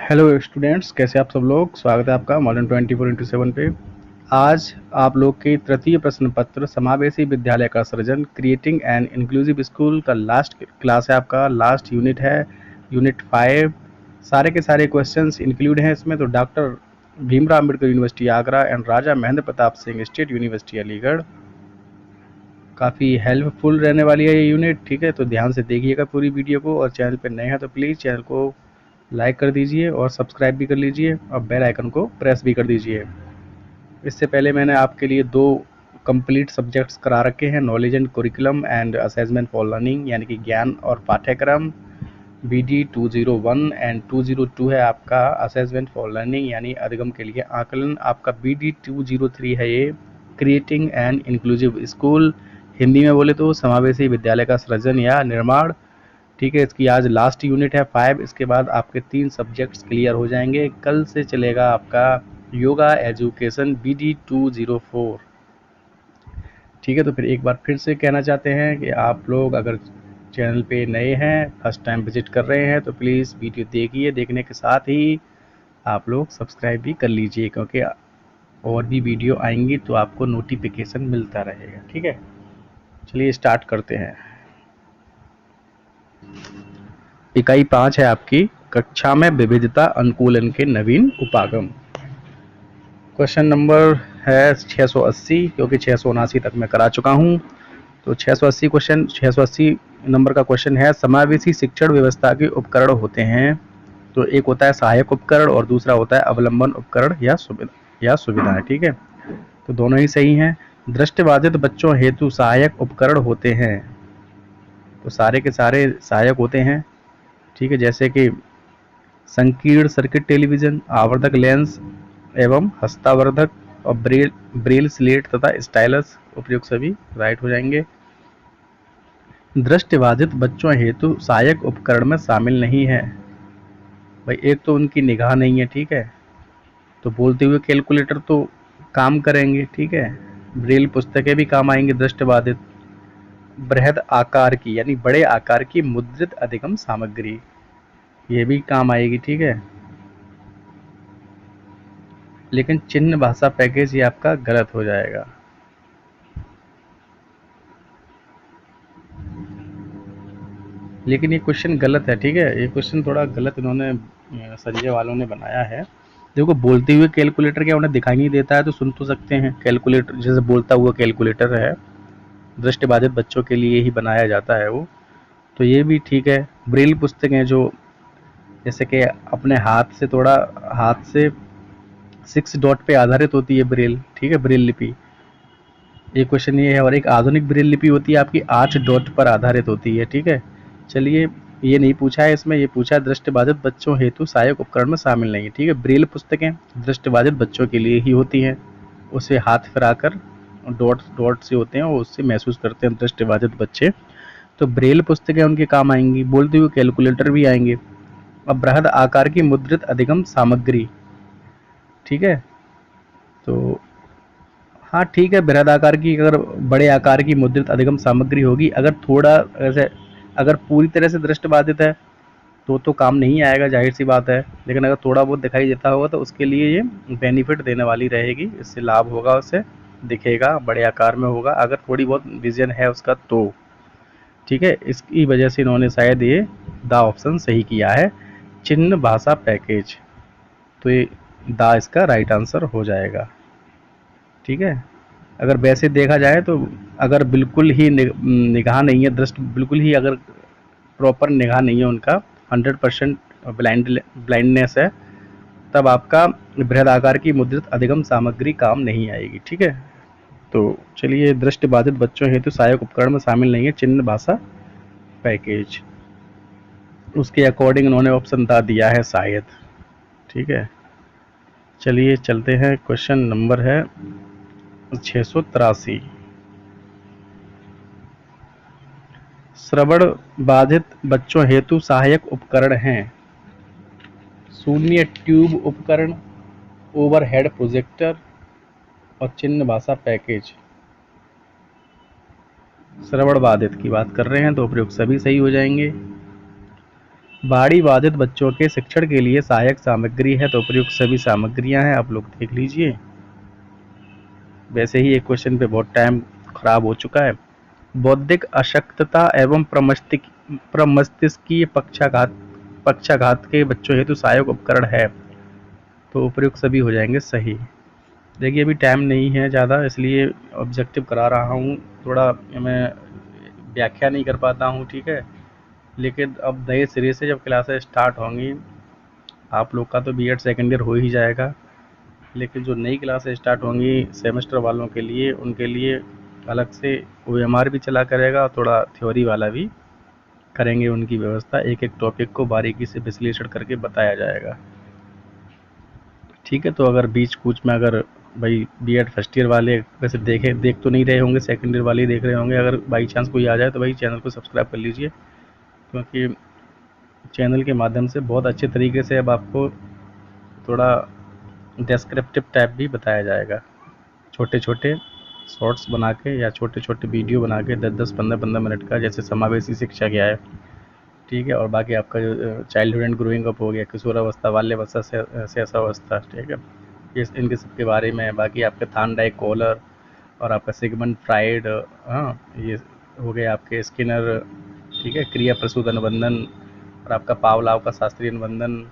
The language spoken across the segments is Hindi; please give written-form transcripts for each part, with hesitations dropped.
हेलो स्टूडेंट्स, कैसे आप सब लोग। स्वागत है आपका मॉडर्न 24x7 पे। आज आप लोग के तृतीय प्रश्न पत्र समावेशी विद्यालय का सृजन क्रिएटिंग एन इंक्लूसिव स्कूल का लास्ट क्लास है। आपका लास्ट यूनिट है, यूनिट 5। सारे के सारे क्वेश्चंस इंक्लूड हैं इसमें। तो doctor Bhimrao Ambedkar university Agra and Raja Mahendra Pratap Singh state university Aligarh, काफ़ी हेल्पफुल रहने वाली है ये यूनिट। ठीक है, तो ध्यान से देखिएगा पूरी वीडियो को, और चैनल पर नए हैं तो प्लीज़ चैनल को लाइक कर दीजिए और सब्सक्राइब भी कर लीजिए और बेल आइकन को प्रेस भी कर दीजिए। इससे पहले मैंने आपके लिए 2 कंप्लीट सब्जेक्ट्स करा रखे हैं, knowledge and curriculum and assessment for learning, यानी कि ज्ञान और पाठ्यक्रम। BD 201 एंड 202 है आपका असेसमेंट फॉर लर्निंग, यानी अधिगम के लिए आकलन। आपका BD 203 है ये, creating an inclusive school, Hindi में बोले तो समावेशी विद्यालय का सृजन या निर्माण। ठीक है, इसकी आज लास्ट यूनिट है 5। इसके बाद आपके 3 सब्जेक्ट्स क्लियर हो जाएंगे। कल से चलेगा आपका योगा एजुकेशन BD 204। ठीक है, तो फिर एक बार फिर से कहना चाहते हैं कि आप लोग अगर चैनल पे नए हैं, फर्स्ट टाइम विजिट कर रहे हैं, तो प्लीज़ वीडियो देखिए। देखने के साथ ही आप लोग सब्सक्राइब भी कर लीजिए, क्योंकि और भी वीडियो आएंगी तो आपको नोटिफिकेशन मिलता रहेगा। ठीक है, चलिए स्टार्ट करते हैं। इकाई 5 है आपकी, कक्षा में विविधता अनुकूलन के नवीन उपागम। क्वेश्चन नंबर है 680, क्योंकि 679 तक मैं करा चुका हूँ। तो 680 नंबर का क्वेश्चन है, समावेशी शिक्षण व्यवस्था के उपकरण होते हैं। तो एक होता है सहायक उपकरण और दूसरा होता है अवलंबन उपकरण या सुविधाएं। ठीक है, तो दोनों ही सही हैं। दृष्टिबाधित बच्चों हेतु सहायक उपकरण होते हैं, तो सारे के सारे सहायक होते हैं। ठीक है, जैसे कि संकीर्ण सर्किट टेलीविजन, आवर्धक लेंस एवं हस्तावर्धक और ब्रेल स्लेट तथा स्टाइलस उपयुक्त सभी राइट हो जाएंगे। दृष्टिबाधित बच्चों हेतु सहायक उपकरण में शामिल नहीं है। भाई, एक तो उनकी निगाह नहीं है, ठीक है, तो बोलते हुए कैलकुलेटर तो काम करेंगे। ठीक है, ब्रेल पुस्तकें भी काम आएंगी दृष्टिबाधित। बृहद आकार की यानी बड़े आकार की मुद्रित अधिगम सामग्री, ये भी काम आएगी। ठीक है, लेकिन चिन्ह भाषा पैकेज ये आपका गलत हो जाएगा। लेकिन ये क्वेश्चन गलत है। ठीक है, ये क्वेश्चन थोड़ा गलत इन्होंने संजय वालों ने बनाया है। देखो, बोलते हुए कैलकुलेटर क्या उन्हें दिखाई नहीं देता है, तो सुन तो सकते हैं। कैलकुलेटर जैसे बोलता हुआ कैलकुलेटर है, दृष्टिबाधित बच्चों के लिए ही बनाया जाता है वो, तो ये भी ठीक है। ब्रेल पुस्तकें जो जैसे कि अपने हाथ से 6 डॉट पे आधारित होती है ब्रेल। ठीक है, ब्रेल लिपि, ये क्वेश्चन ये है। और एक आधुनिक ब्रेल लिपि होती है आपकी 8 डॉट पर आधारित होती है। ठीक है, चलिए, ये नहीं पूछा है इसमें, ये पूछा है दृष्टिबाधित बच्चों हेतु सहायक उपकरण में शामिल नहीं है। ठीक है, ब्रेल पुस्तकें दृष्टिबाधित बच्चों के लिए ही होती हैं, उसे हाथ फिराकर डॉट डॉट से होते हैं, वो उससे महसूस करते हैं दृष्टिबाधित बच्चे, तो ब्रेल पुस्तकें उनके काम आएंगी। बोलते हुए कैलकुलेटर भी आएंगे। अब बृहद आकार की मुद्रित अधिगम सामग्री, ठीक है, तो हाँ ठीक है, बृहद आकार की, अगर बड़े आकार की मुद्रित अधिगम सामग्री होगी, अगर थोड़ा ऐसे, अगर पूरी तरह से दृष्टिबाधित है तो काम नहीं आएगा, जाहिर सी बात है। लेकिन अगर थोड़ा बहुत दिखाई देता होगा तो उसके लिए ये बेनिफिट देने वाली रहेगी, इससे लाभ होगा, उससे दिखेगा, बड़े आकार में होगा अगर थोड़ी बहुत विजन है उसका तो। ठीक है, इसकी वजह से इन्होंने शायद ये दा ऑप्शन सही किया है, चिन्ह भाषा पैकेज। तो ये दा इसका राइट आंसर हो जाएगा। ठीक है, अगर वैसे देखा जाए तो अगर बिल्कुल ही निगाह नहीं है, दृष्टि बिल्कुल ही अगर प्रॉपर निगाह नहीं है उनका, 100% ब्लाइंडनेस है, तब आपका बृहद आकार की मुद्रित अधिगम सामग्री काम नहीं आएगी। ठीक है, तो चलिए, दृष्टिबाधित बच्चों हेतु सहायक उपकरण में शामिल नहीं है चिन्ह भाषा पैकेज, उसके अकॉर्डिंग उन्होंने ऑप्शन दा दिया है शायद। ठीक है, चलिए चलते हैं। क्वेश्चन नंबर है 683, श्रवण बाधित बच्चों हेतु सहायक उपकरण हैं। शून्य ट्यूब उपकरण, ओवरहेड प्रोजेक्टर और चिन्ह भाषा पैकेज। श्रवण बाधित की बात कर रहे हैं तो प्रयोग सभी सही हो जाएंगे। बाड़ी बाधित बच्चों के शिक्षण के लिए सहायक सामग्री है, तो उपयुक्त सभी सामग्रियां हैं, आप लोग देख लीजिए। वैसे ही एक क्वेश्चन पे बहुत टाइम खराब हो चुका है। बौद्धिक अशक्तता एवं प्रमस्तिष्कीय पक्षाघात के बच्चों हेतु सहायक उपकरण है, तो उपयुक्त सभी हो जाएंगे सही। देखिए अभी टाइम नहीं है ज़्यादा, इसलिए ऑब्जेक्टिव करा रहा हूँ, थोड़ा मैं व्याख्या नहीं कर पाता हूँ, ठीक है। लेकिन अब नए सिरे से जब क्लासेस स्टार्ट होंगी, आप लोग का तो बीएड सेकेंड ईयर हो ही जाएगा, लेकिन जो नई क्लासेस स्टार्ट होंगी सेमेस्टर वालों के लिए, उनके लिए अलग से ओएमआर भी चला करेगा और थोड़ा थ्योरी वाला भी करेंगे उनकी व्यवस्था। एक एक टॉपिक को बारीकी से विश्लेषण करके बताया जाएगा, ठीक है। तो अगर बीच कूच में अगर भाई बीएड फर्स्ट ईयर वाले वैसे देख तो नहीं रहे होंगे, सेकंड ईयर वाले ही देख रहे होंगे, अगर बाई चांस कोई आ जाए तो भाई चैनल को सब्सक्राइब कर लीजिए, क्योंकि चैनल के माध्यम से बहुत अच्छे तरीके से अब आपको थोड़ा डिस्क्रिप्टिव टाइप भी बताया जाएगा, छोटे छोटे शॉर्ट्स बना के या छोटे छोटे वीडियो बना के 10-10 15-15 मिनट का, जैसे समावेशी शिक्षा क्या है, ठीक है। और बाकी आपका जो चाइल्डहुड एंड ग्रोइंग अप हो गया, किशोरावस्था, बाल्यावस्था, शैशवावस्था, ठीक है, ये इनके सबके बारे में। बाकी आपके थार्नडाइक कोहलर और आपका सिगमंड फ्राइड, हाँ ये हो गए आपके स्किनर, ठीक है, क्रिया प्रसूत अनुबंधन, और आपका पावलाव का शास्त्रीय अनुबंधन,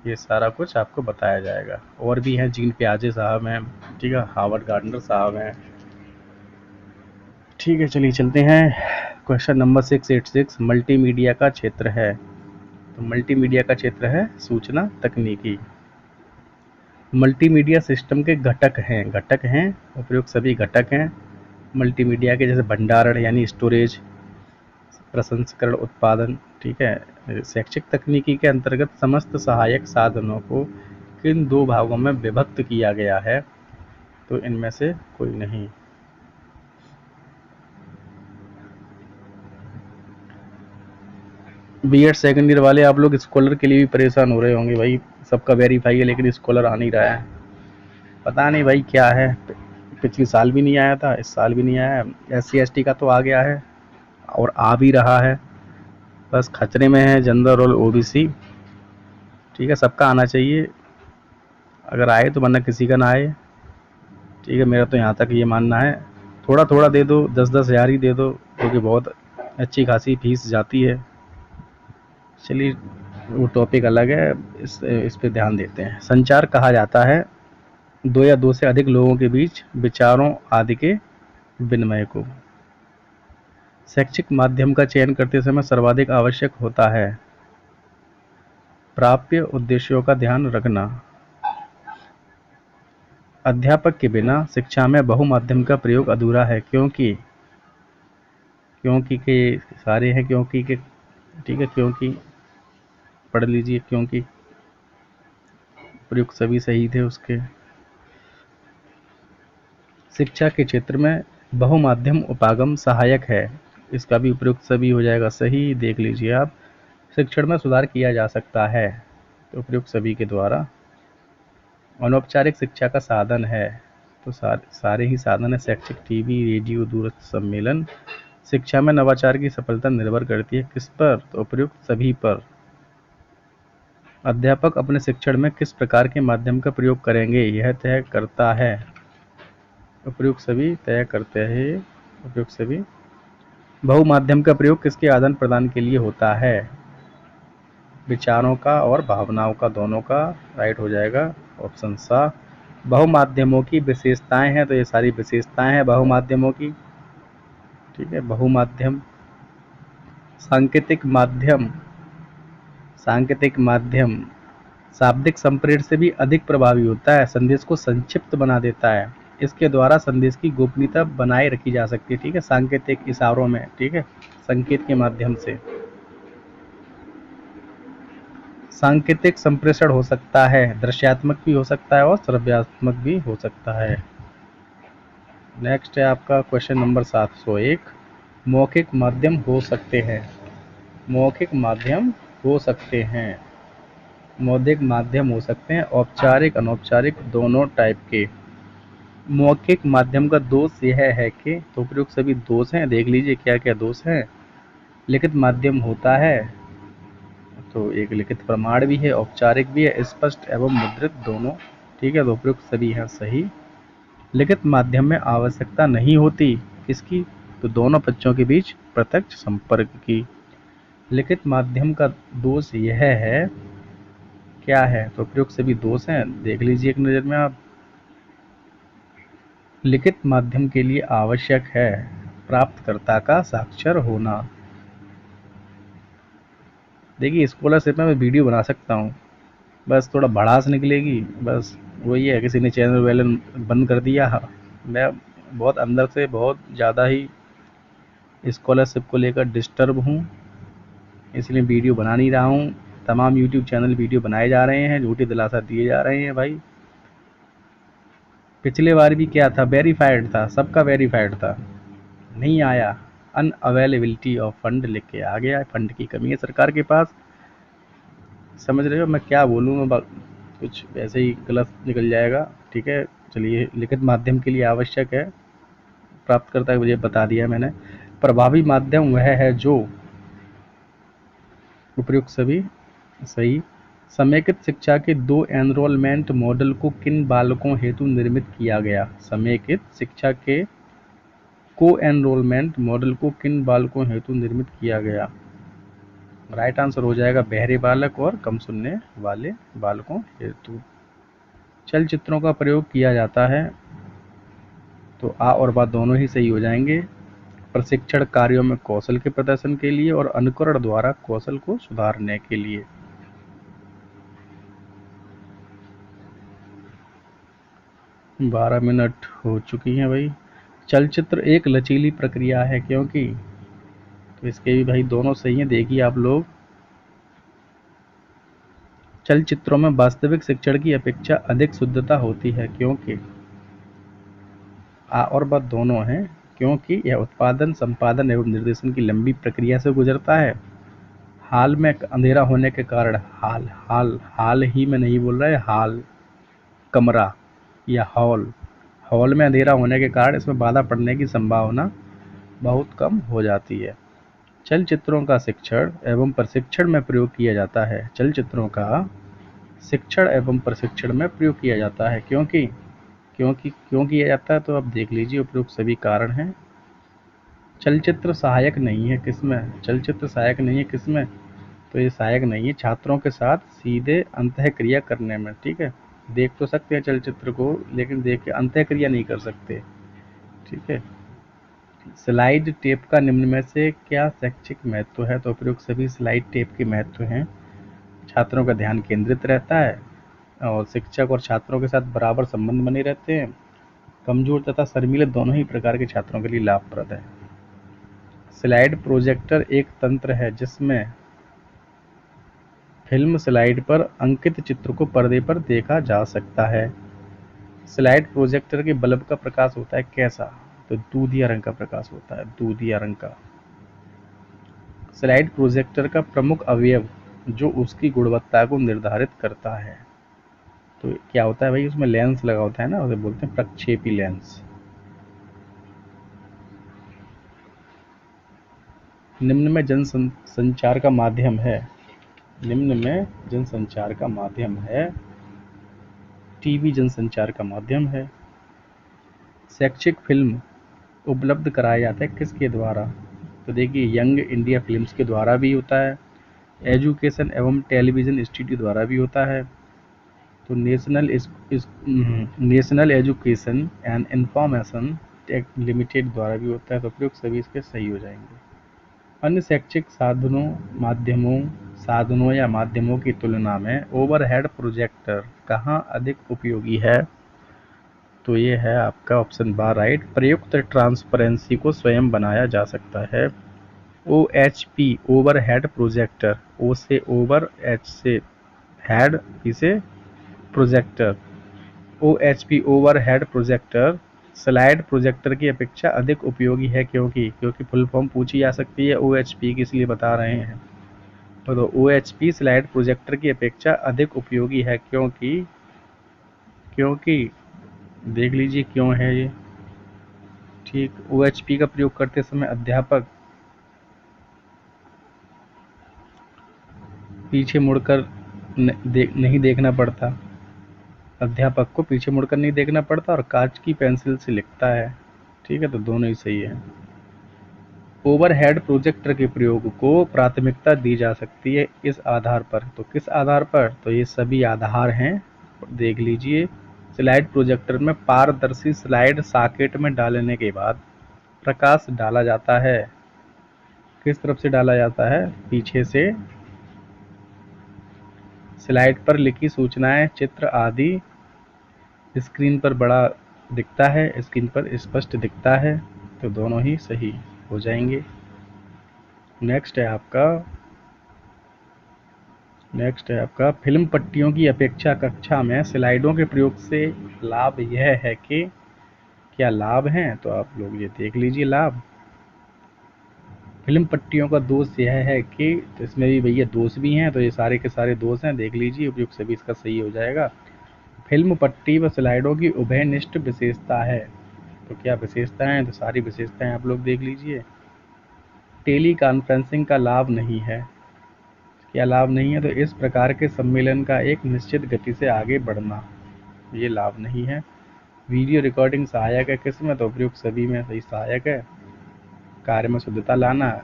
ये सारा कुछ आपको बताया जाएगा। और भी हैं, जीन प्याजे साहब हैं, ठीक है, हार्वर्ड गार्डनर साहब हैं, ठीक है। चलिए चलते हैं, क्वेश्चन नंबर 686 मल्टीमीडिया का क्षेत्र है, तो मल्टीमीडिया का क्षेत्र है सूचना तकनीकी। मल्टीमीडिया सिस्टम के घटक हैं उपयुक्त सभी घटक हैं मल्टीमीडिया के, जैसे भंडारण यानी स्टोरेज, प्रसंस्करण, उत्पादन, ठीक है। शैक्षिक तकनीकी के अंतर्गत समस्त सहायक साधनों को किन दो भागों में विभक्त किया गया है, तो इनमें से कोई नहीं। बीएड सेकंड ईयर वाले आप लोग स्कॉलर के लिए भी परेशान हो रहे होंगे, भाई सबका वेरीफाई है लेकिन स्कॉलर आ नहीं रहा है, पता नहीं भाई क्या है। पिछले साल भी नहीं आया था, इस साल भी नहीं आया। SC ST का तो आ गया है और आ भी रहा है, बस खतरे में है जनरल और OBC, ठीक है। सबका आना चाहिए, अगर आए तो, वरना किसी का ना आए, ठीक है। मेरा तो यहाँ तक ये मानना है, थोड़ा थोड़ा दे दो, 10-10 हज़ार ही दे दो, क्योंकि बहुत अच्छी खासी फीस जाती है। चलिए वो टॉपिक अलग है, इस पे ध्यान देते हैं। संचार कहा जाता है दो या दो से अधिक लोगों के बीच विचारों आदि के विनिमय को। शैक्षिक माध्यम का चयन करते समय सर्वाधिक आवश्यक होता है प्राप्य उद्देश्यों का ध्यान रखना। अध्यापक के बिना शिक्षा में बहुमाध्यम का प्रयोग अधूरा है, क्योंकि के सारे हैं, क्योंकि के, ठीक है, क्योंकि पढ़ लीजिए, क्योंकि प्रयुक्त सभी सही थे उसके। शिक्षा के क्षेत्र में बहुमाध्यम उपागम सहायक है, इसका भी उपयुक्त सभी हो जाएगा सही, देख लीजिए आप। शिक्षण में सुधार किया जा सकता है, तो उपयुक्त सभी के द्वारा। अनौपचारिक शिक्षा का साधन है, तो सारे ही साधन है, शैक्षिक टीवी, रेडियो, दूरस्थ सम्मेलन। शिक्षा में नवाचार की सफलता निर्भर करती है किस पर, तो उपयुक्त सभी पर। अध्यापक अपने शिक्षण में किस प्रकार के माध्यम का प्रयोग करेंगे, यह तय करता है, उपयुक्त सभी तय करते हैं, उपयुक्त सभी। बहुमाध्यम का प्रयोग किसके आदान प्रदान के लिए होता है, विचारों का और भावनाओं का, दोनों का, राइट हो जाएगा ऑप्शन सा। बहुमाध्यमों की विशेषताएं हैं, तो ये सारी विशेषताएं हैं बहुमाध्यमों की, ठीक है। बहुमाध्यम सांकेतिक माध्यम शाब्दिक संप्रेषण से भी अधिक प्रभावी होता है, संदेश को संक्षिप्त बना देता है, इसके द्वारा संदेश की गोपनीयता बनाए रखी जा सकती है, ठीक है, सांकेतिक इशारों में, ठीक है, संकेत के माध्यम से। सांकेतिक संप्रेषण हो सकता है, दृश्यात्मक भी हो सकता है और श्रव्यात्मक भी हो सकता है। नेक्स्ट है आपका क्वेश्चन नंबर 701 मौखिक माध्यम हो सकते हैं। मौखिक माध्यम हो सकते हैं, मौखिक माध्यम हो सकते हैं औपचारिक अनौपचारिक दोनों टाइप के। मौखिक माध्यम का दोष यह है कि, तो उपयुक्त सभी दोष हैं, देख लीजिए क्या क्या दोष हैं। लिखित माध्यम होता है, तो एक लिखित प्रमाण भी है, औपचारिक भी है, स्पष्ट एवं मुद्रित दोनों। ठीक है, तो उपयुक्त सभी हैं सही। लिखित माध्यम में आवश्यकता नहीं होती किसकी, तो दोनों पक्षों के बीच प्रत्यक्ष संपर्क की। लिखित माध्यम का दोष यह है, क्या है, तो उपयुक्त सभी दोष हैं, देख लीजिए एक नज़र में आप। लिखित माध्यम के लिए आवश्यक है प्राप्तकर्ता का साक्षर होना। देखिए स्कॉलरशिप में मैं वीडियो बना सकता हूँ, बस थोड़ा भड़ास निकलेगी, बस वही है, किसी ने चैनल वैनल बंद कर दिया। मैं बहुत अंदर से बहुत ज़्यादा ही स्कॉलरशिप को लेकर डिस्टर्ब हूँ, इसलिए वीडियो बना नहीं रहा हूँ। तमाम यूट्यूब चैनल वीडियो बनाए जा रहे हैं, झूठी दिलासा दिए जा रहे हैं भाई। पिछले बार भी क्या था, वेरीफाइड था, सबका वेरीफाइड था, नहीं आया। अनअवेलेबिलिटी ऑफ फंड लिख के आ गया, फंड की कमी है सरकार के पास। समझ रहे हो मैं क्या बोलूँ, मैं कुछ वैसे ही गलत निकल जाएगा। ठीक है, चलिए लिखित माध्यम के लिए आवश्यक है प्राप्तकर्ता को, मुझे बता दिया मैंने। प्रभावी माध्यम वह है जो, उपयुक्त सभी सही। समेकित शिक्षा के दो एनरोलमेंट मॉडल को किन बालकों हेतु निर्मित किया गया। समेकित शिक्षा के को एनरोलमेंट मॉडल को किन बालकों हेतु निर्मित किया गया। राइट आंसर हो जाएगा बहरे बालक और कम सुनने वाले बालकों हेतु। चलचित्रों का प्रयोग किया जाता है, तो आ और बा दोनों ही सही हो जाएंगे। प्रशिक्षण कार्यों में कौशल के प्रदर्शन के लिए और अनुकरण द्वारा कौशल को सुधारने के लिए। 12 मिनट हो चुकी हैं भाई। चलचित्र एक लचीली प्रक्रिया है क्योंकि, तो इसके भी भाई दोनों सही हैं, देखिए आप लोग। चलचित्रों में वास्तविक शिक्षण की अपेक्षा अधिक शुद्धता होती है क्योंकि, आ और ब दोनों हैं, क्योंकि यह उत्पादन, संपादन एवं निर्देशन की लंबी प्रक्रिया से गुजरता है। हाल में अंधेरा होने के कारण, हाल ही में नहीं बोल रहा है, हाल कमरा या हॉल में अंधेरा होने के कारण इसमें बाधा पड़ने की संभावना बहुत कम हो जाती है। चलचित्रों का शिक्षण एवं प्रशिक्षण में प्रयोग किया जाता है। चलचित्रों का शिक्षण एवं प्रशिक्षण में प्रयोग किया जाता है क्योंकि, क्यों किया जाता है, तो आप देख लीजिए, उपयुक्त सभी कारण हैं। चलचित्र सहायक नहीं है किसमें, चलचित्र सहायक नहीं है किसमें, तो ये सहायक नहीं है छात्रों के साथ सीधे अंतःक्रिया करने में। ठीक है, देख तो सकते हैं चलचित्र को, लेकिन देख के अंतःक्रिया नहीं कर सकते। ठीक है, स्लाइड टेप का निम्न में से क्या शैक्षिक महत्व है, तो उपयुक्त सभी स्लाइड टेप के महत्व हैं। छात्रों का ध्यान केंद्रित रहता है और शिक्षक और छात्रों के साथ बराबर संबंध बने रहते हैं। कमजोर तथा शर्मीले दोनों ही प्रकार के छात्रों के लिए लाभप्रद है। स्लाइड प्रोजेक्टर एक तंत्र है जिसमें फिल्म स्लाइड पर अंकित चित्र को पर्दे पर देखा जा सकता है। स्लाइड प्रोजेक्टर के बल्ब का प्रकाश होता है कैसा, तो दूधिया रंग का प्रकाश होता है, दूधिया रंग का। स्लाइड प्रोजेक्टर का प्रमुख अवयव जो उसकी गुणवत्ता को निर्धारित करता है, तो क्या होता है भाई, उसमें लेंस लगा होता है ना, उसे बोलते हैं प्रक्षेपी लेंस। निम्न में जनसंचार का माध्यम है, निम्न में जनसंचार का माध्यम है, टीवी जनसंचार का माध्यम है। शैक्षिक फिल्म उपलब्ध कराया जाता है किसके द्वारा, तो देखिए यंग इंडिया फिल्म्स के द्वारा भी होता है, एजुकेशन एवं टेलीविज़न इंस्टीट्यूट द्वारा भी होता है, तो national education and information tech limited द्वारा भी होता है, तो प्रयोग सभी इसके सही हो जाएंगे। अन्य शैक्षिक साधनों या माध्यमों की तुलना में ओवरहेड प्रोजेक्टर कहाँ अधिक उपयोगी है, तो ये है आपका ऑप्शन बार राइट। प्रयुक्त ट्रांसपेरेंसी को स्वयं बनाया जा सकता है। OHP ओवर हेड प्रोजेक्टर, ओ से ओवर, एच से हेड, पी से projector. OHP over head projector slide projector की अपेक्षा अधिक उपयोगी है क्योंकि फुल फॉर्म पूछी जा सकती है OHP की, इसलिए बता रहे हैं। तो OHP स्लाइड प्रोजेक्टर की अपेक्षा अधिक उपयोगी है क्योंकि देख लीजिए क्यों है ये। ठीक, OHP का प्रयोग करते समय पीछे मुड़कर नहीं देखना पड़ता, अध्यापक को पीछे मुड़कर नहीं देखना पड़ता और कांच की पेंसिल से लिखता है। ठीक है, तो दोनों ही सही है। ओवरहेड प्रोजेक्टर के प्रयोग को प्राथमिकता दी जा सकती है इस आधार पर, तो किस आधार पर, तो ये सभी आधार हैं, देख लीजिए। स्लाइड प्रोजेक्टर में पारदर्शी स्लाइड सॉकेट में डालने के बाद प्रकाश डाला जाता है। किस तरफ से डाला जाता है, पीछे से। स्लाइड पर लिखी सूचनाएं, चित्र आदि स्क्रीन पर बड़ा दिखता है, स्क्रीन पर स्पष्ट दिखता है, तो दोनों ही सही हो जाएंगे। नेक्स्ट है आपका फिल्म पट्टियों की अपेक्षा कक्षा में स्लाइडों के प्रयोग से लाभ यह है कि, क्या लाभ हैं, तो आप लोग ये देख लीजिए लाभ। फिल्म पट्टियों का दोष यह है कि, तो इसमें भी भैया दोष भी हैं, तो ये सारे के सारे दोष हैं, देख लीजिए, उपयुक्त सभी इसका सही हो जाएगा। फिल्म पट्टी व स्लाइडों की उभयनिष्ठ विशेषता है, तो क्या विशेषताएं हैं, तो सारी विशेषताएं आप लोग देख लीजिए। टेली कॉन्फ्रेंसिंग का लाभ नहीं है, क्या लाभ नहीं है, तो इस प्रकार के सम्मेलन का एक निश्चित गति से आगे बढ़ना, ये लाभ नहीं है। वीडियो रिकॉर्डिंग सहायक है किस में, तो उपयुक्त सभी में सही सहायक है। कार्य में शुद्धता लाना,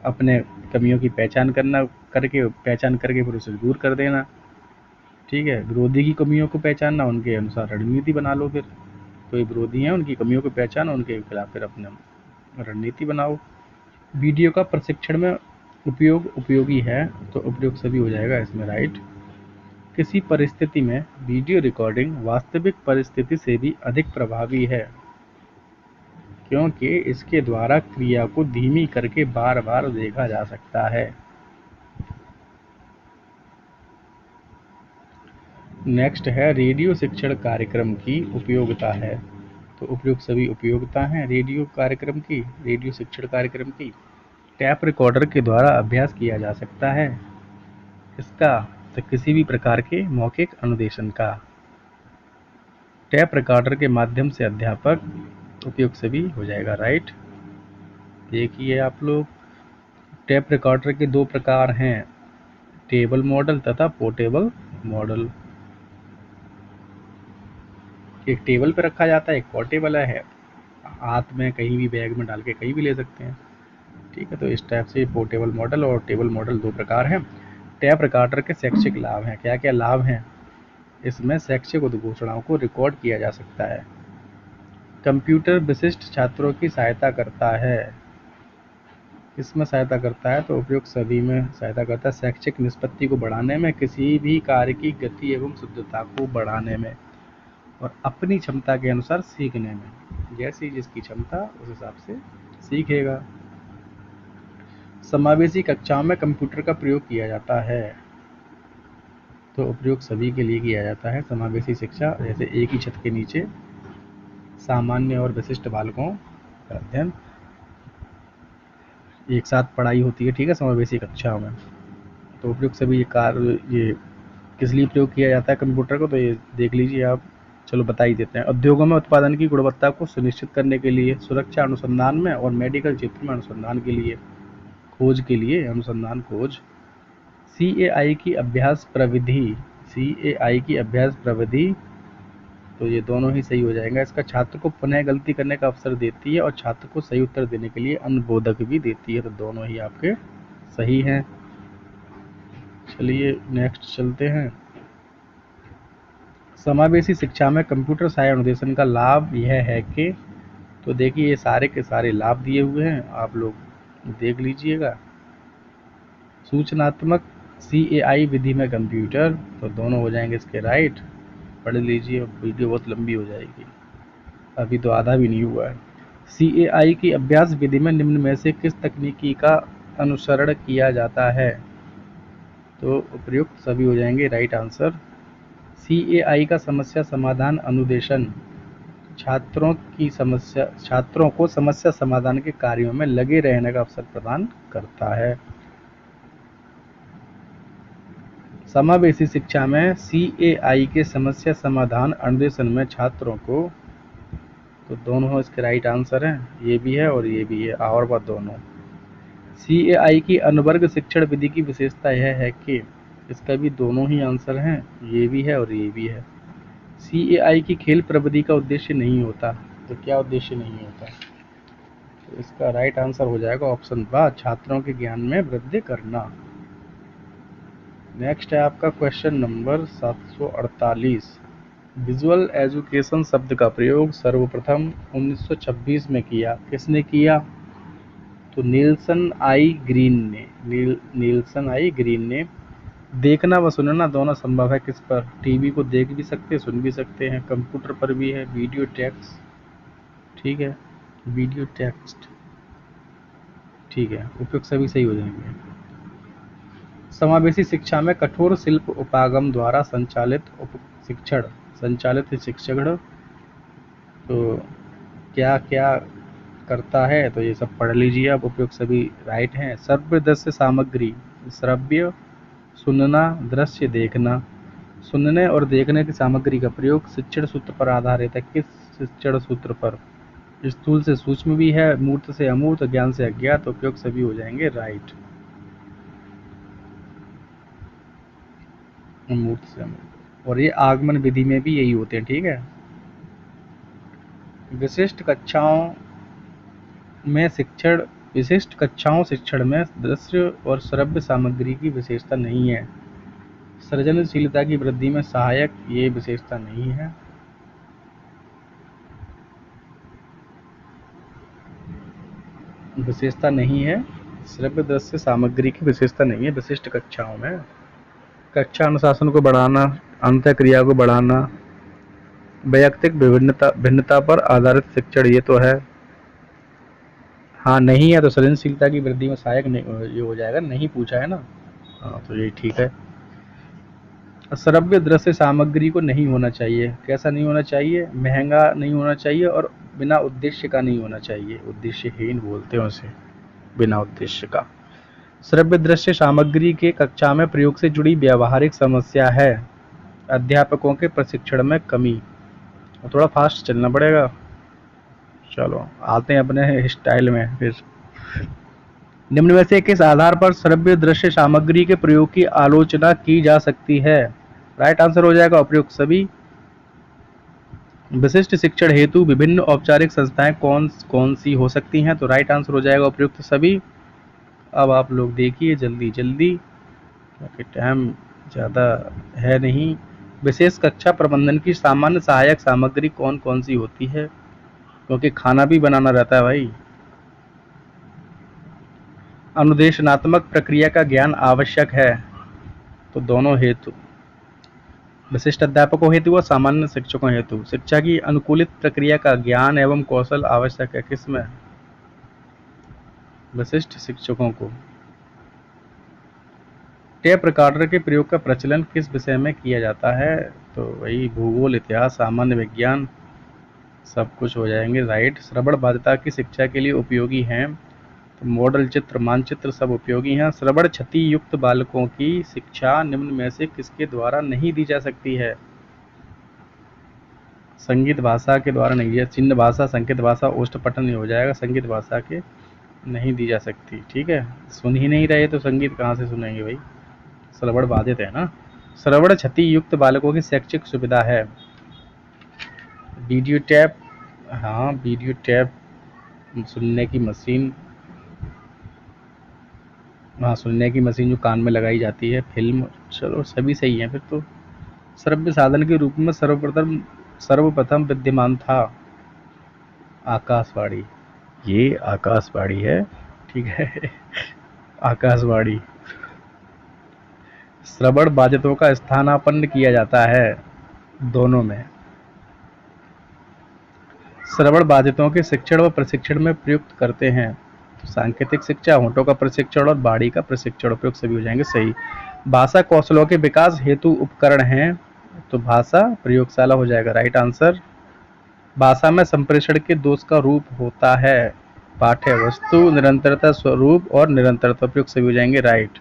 अपने कमियों की पहचान करके फिर उसे दूर कर देना। ठीक है, विरोधी की कमियों को पहचानना, उनके अनुसार रणनीति बना लो। फिर कोई विरोधी हैं, उनकी कमियों को पहचानो, उनके खिलाफ फिर अपने रणनीति बनाओ। वीडियो का प्रशिक्षण में उपयोगी है, तो उपयोग सभी हो जाएगा इसमें राइट। किसी परिस्थिति में वीडियो रिकॉर्डिंग वास्तविक परिस्थिति से भी अधिक प्रभावी है, क्योंकि इसके द्वारा क्रिया को धीमी करके बार बार देखा जा सकता है। नेक्स्ट है रेडियो शिक्षण कार्यक्रम की उपयोगिता है, तो उपयोग सभी उपयोगिता हैं रेडियो शिक्षण कार्यक्रम की। टैप रिकॉर्डर के द्वारा अभ्यास किया जा सकता है, इसका, तो किसी भी प्रकार के मौखिक अनुदेशन का। टैप रिकॉर्डर के माध्यम से अध्यापक, उपयोग सभी हो जाएगा राइट। देखिए आप लोग, टैप रिकॉर्डर के दो प्रकार हैं, टेबल मॉडल तथा पोर्टेबल मॉडल। एक टेबल पे रखा जाता है, एक पोर्टेबल है, हाथ में कहीं भी बैग में डाल के कहीं भी ले सकते हैं। ठीक है, तो इस टाइप से पोर्टेबल मॉडल और टेबल मॉडल दो प्रकार हैं। टैप रिकॉर्डर के शैक्षिक लाभ हैं, क्या क्या लाभ हैं, इसमें शैक्षिक उद्घोषणाओं को रिकॉर्ड किया जा सकता है। कंप्यूटर विशिष्ट छात्रों की सहायता करता है, इसमें सहायता करता है, तो उपयुक्त सभी में सहायता करता है। शैक्षिक निष्पत्ति को बढ़ाने में, किसी भी कार्य की गति एवं शुद्धता को बढ़ाने में, और अपनी क्षमता के अनुसार सीखने में, जैसी जिसकी क्षमता उस हिसाब से सीखेगा। समावेशी कक्षाओं में कंप्यूटर का प्रयोग किया जाता है, तो उपयोग सभी के लिए किया जाता है। समावेशी शिक्षा, जैसे एक ही छत के नीचे सामान्य और विशिष्ट बालकों का अध्ययन, एक साथ पढ़ाई होती है। ठीक है, समावेशी कक्षाओं में, तो उपयुक्त सभी ये किस लिए प्रयोग किया जाता है कंप्यूटर को, तो ये देख लीजिए आप। चलो बता ही देते हैं। उद्योगों में उत्पादन की गुणवत्ता को सुनिश्चित करने के लिए, सुरक्षा अनुसंधान में और मेडिकल क्षेत्र में अनुसंधान के लिए, खोज के लिए, अनुसंधान खोज। CAI की अभ्यास प्रविधि, तो ये दोनों ही सही हो जाएगा। इसका छात्र को पुनः गलती करने का अवसर देती है और छात्र को सही उत्तर देने के लिए अनुबोधक भी देती है, तो दोनों ही आपके सही हैं। चलिए नेक्स्ट चलते हैं। समावेशी शिक्षा में कंप्यूटर सहायक अनुदेशन का लाभ यह है कि, तो देखिए ये सारे के सारे लाभ दिए हुए हैं, आप लोग देख लीजिएगा। सूचनात्मक CAI विधि में कंप्यूटर, तो दोनों हो जाएंगे इसके राइट। पढ़ लीजिए, वीडियो बहुत लंबी हो जाएगी, अभी तो आधा भी नहीं हुआ है। CAI की अभ्यास विधि में निम्न में से किस तकनीकी का अनुसरण किया जाता है, तो उपयुक्त सभी हो जाएंगे राइट आंसर। CAI का समस्या समाधान अनुदेशन छात्रों को समस्या समाधान के कार्यों में लगे रहने का अवसर प्रदान करता है। समावेशी शिक्षा में CAI के समस्या समाधान अनुदेशन में छात्रों को, तो दोनों इसके राइट आंसर हैं, ये भी है और ये भी है, और बात दोनों। CAI की अनुवर्ग शिक्षण विधि की विशेषता यह है कि, इसका भी दोनों ही आंसर हैं, ये भी है और ये भी है। CAI की खेल प्रविधि का उद्देश्य नहीं होता, तो क्या उद्देश्य नहीं होता? तो इसका राइट आंसर हो जाएगा ऑप्शन बा, छात्रों के ज्ञान में वृद्धि करना। नेक्स्ट है आपका क्वेश्चन नंबर 748। विजुअल एजुकेशन शब्द का प्रयोग सर्वप्रथम 1926 में किया, किसने किया? तो नीलसन आई ग्रीन ने। नीलसन आई ग्रीन ने। देखना व सुनना दोनों संभव है किस पर? टीवी को देख भी सकते हैं, सुन भी सकते हैं, कंप्यूटर पर भी है, वीडियो टेक्स्ट, ठीक है, वीडियो टेक्स्ट, ठीक है, उपयुक्त सभी सही हो जाएंगे। समावेशी शिक्षा में कठोर शिल्प उपागम द्वारा संचालित शिक्षण तो क्या क्या करता है? तो ये सब पढ़ लीजिए आप, उपयुक्त सभी राइट हैं। श्रव्य दृश्य सामग्री, श्रव्य सुनना, दृश्य देखना, सुनने और देखने की सामग्री का प्रयोग शिक्षण सूत्र पर आधारित है। किस शिक्षण सूत्र पर? स्थूल से सूक्ष्म भी है, मूर्त से अमूर्त, ज्ञान से अज्ञात, उपयोग सभी हो जाएंगे राइट। मूर्त से अमूर्त, और ये आगमन विधि में भी यही होते हैं, ठीक है। विशिष्ट कक्षाओं शिक्षण में दृश्य और श्रव्य सामग्री की विशेषता नहीं है। सृजनशीलता की वृद्धि में सहायक ये विशेषता नहीं है। विशेषता नहीं है, श्रव्य दृश्य सामग्री की विशेषता नहीं है विशिष्ट कक्षाओं में। कक्षा अनुशासन को बढ़ाना, अंतःक्रिया को बढ़ाना, वैयक्तिक भिन्नता पर आधारित शिक्षण, ये तो है। हाँ नहीं है तो सृजनशीलता की वृद्धि में सहायक नहीं, ये हो जाएगा, नहीं पूछा है ना। हाँ तो ये ठीक है। श्रव्य दृश्य सामग्री को नहीं होना चाहिए, कैसा नहीं होना चाहिए? महंगा नहीं होना चाहिए और बिना उद्देश्य का नहीं होना चाहिए, उद्देश्यहीन बोलते हैं उसे, बिना उद्देश्य का। श्रव्य दृश्य सामग्री के कक्षा में प्रयोग से जुड़ी व्यावहारिक समस्या है अध्यापकों के प्रशिक्षण में कमी। थोड़ा फास्ट चलना पड़ेगा। चलो आते हैं अपने स्टाइल में फिर। निम्न में से किस आधार पर श्रव्य दृश्य सामग्री के प्रयोग की आलोचना की जा सकती है? राइट आंसर हो जाएगा उपयुक्त सभी। विशिष्ट शिक्षण हेतु विभिन्न औपचारिक संस्थाएं कौन कौन सी हो सकती हैं? तो राइट आंसर हो जाएगा उपयुक्त सभी। अब आप लोग देखिए जल्दी जल्दी, क्योंकि टाइम ज़्यादा है नहीं। विशेष कक्षा प्रबंधन की सामान्य सहायक सामग्री कौन कौन सी होती है? क्योंकि खाना भी बनाना रहता है भाई। अनुदेशनात्मक प्रक्रिया का ज्ञान आवश्यक है, तो दोनों हेतु, विशिष्ट अध्यापकों हेतु व सामान्य शिक्षकों हेतु। शिक्षा की अनुकूलित प्रक्रिया का ज्ञान एवं कौशल आवश्यक है, किसमें? विशिष्ट शिक्षकों को। टेप रिकॉर्डर के प्रयोग का प्रचलन किस विषय में किया जाता है? तो वही भूगोल, इतिहास, सामान्य विज्ञान, सब कुछ हो जाएंगे राइट। श्रवण बाध्यता की शिक्षा के लिए उपयोगी हैं, तो मॉडल चित्र, मानचित्र सब उपयोगी हैं। श्रवण क्षति युक्त बालकों की शिक्षा निम्न में से किसके द्वारा नहीं दी जा सकती है? संगीत भाषा के द्वारा नहीं है, चिन्ह भाषा, संकेत भाषा, ओष्ठ पठन हो जाएगा, संगीत भाषा के नहीं दी जा सकती, ठीक है। सुन ही नहीं रहे तो संगीत कहाँ से सुनेंगे भाई, श्रवण बाधित है ना। श्रवण क्षति युक्त बालकों की शैक्षिक सुविधा है वीडियो टैप, हाँ वीडियो टैप, सुनने की मशीन, हाँ सुनने की मशीन जो कान में लगाई जाती है, फिल्म, चलो सभी सही है फिर तो। श्रव्य साधन के रूप में सर्वप्रथम विद्यमान था आकाशवाणी, ये आकाशवाणी है, ठीक है आकाशवाणी। श्रवण बाधितों का स्थानापन्न किया जाता है दोनों में। श्रवण बाधितों के शिक्षण व प्रशिक्षण में प्रयुक्त करते हैं, तो सांकेतिक शिक्षा, होठों का प्रशिक्षण और बाड़ी का प्रशिक्षण, उपयुक्त सभी हो जाएंगे सही। भाषा कौशलों के विकास हेतु उपकरण हैं, तो भाषा प्रयोगशाला हो जाएगा राइट आंसर। भाषा में संप्रेषण के दोष का रूप होता है पाठ्य वस्तु, निरंतरता, स्वरूप और निरंतरता, उपयुक्त सभी हो जाएंगे राइट।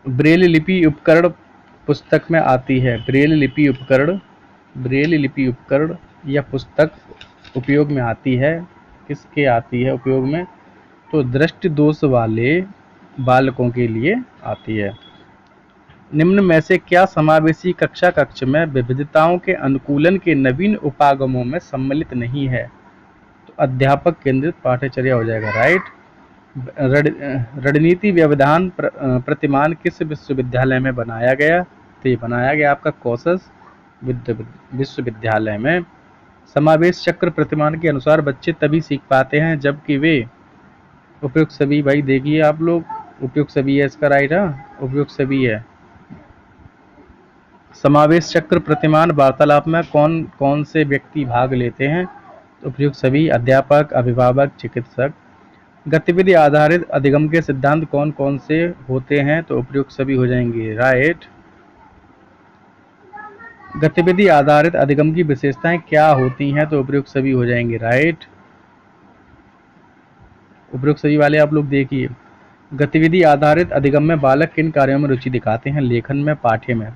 ब्रेल लिपि उपकरण पुस्तक में आती है, ब्रेल लिपि उपकरण या पुस्तक उपयोग में आती है, किसके आती है उपयोग में? तो दृष्टि दोष वाले बालकों के लिए आती है। निम्न में से क्या समावेशी कक्षा कक्ष में विविधताओं के अनुकूलन के नवीन उपागमों में सम्मिलित नहीं है? तो अध्यापक केंद्रित पाठ्यचर्या हो जाएगा, राइट। रणनीति व्यवधान प्रतिमान किस विश्वविद्यालय में बनाया गया? तो ये बनाया गया आपका कौशस विश्वविद्यालय में। समावेश चक्र प्रतिमान के अनुसार बच्चे तभी सीख पाते हैं जबकि वे उपयुक्त सभी, भाई देखिए आप लोग, उपयुक्त सभी है इसका राइट, उपयुक्त सभी है। समावेश चक्र प्रतिमान वार्तालाप में कौन कौन से व्यक्ति भाग लेते हैं? तो उपयुक्त सभी, अध्यापक, अभिभावक, चिकित्सक। गतिविधि आधारित अधिगम के सिद्धांत कौन कौन से होते हैं? तो उपयुक्त सभी हो जाएंगे, राइट। गतिविधि आधारित अधिगम की विशेषताएं क्या होती हैं? तो उपयुक्त सभी हो जाएंगे, राइट। उपयुक्त सभी वाले आप लोग देखिए। गतिविधि आधारित अधिगम में बालक किन कार्यों में रुचि दिखाते हैं? लेखन में, पाठ्य में?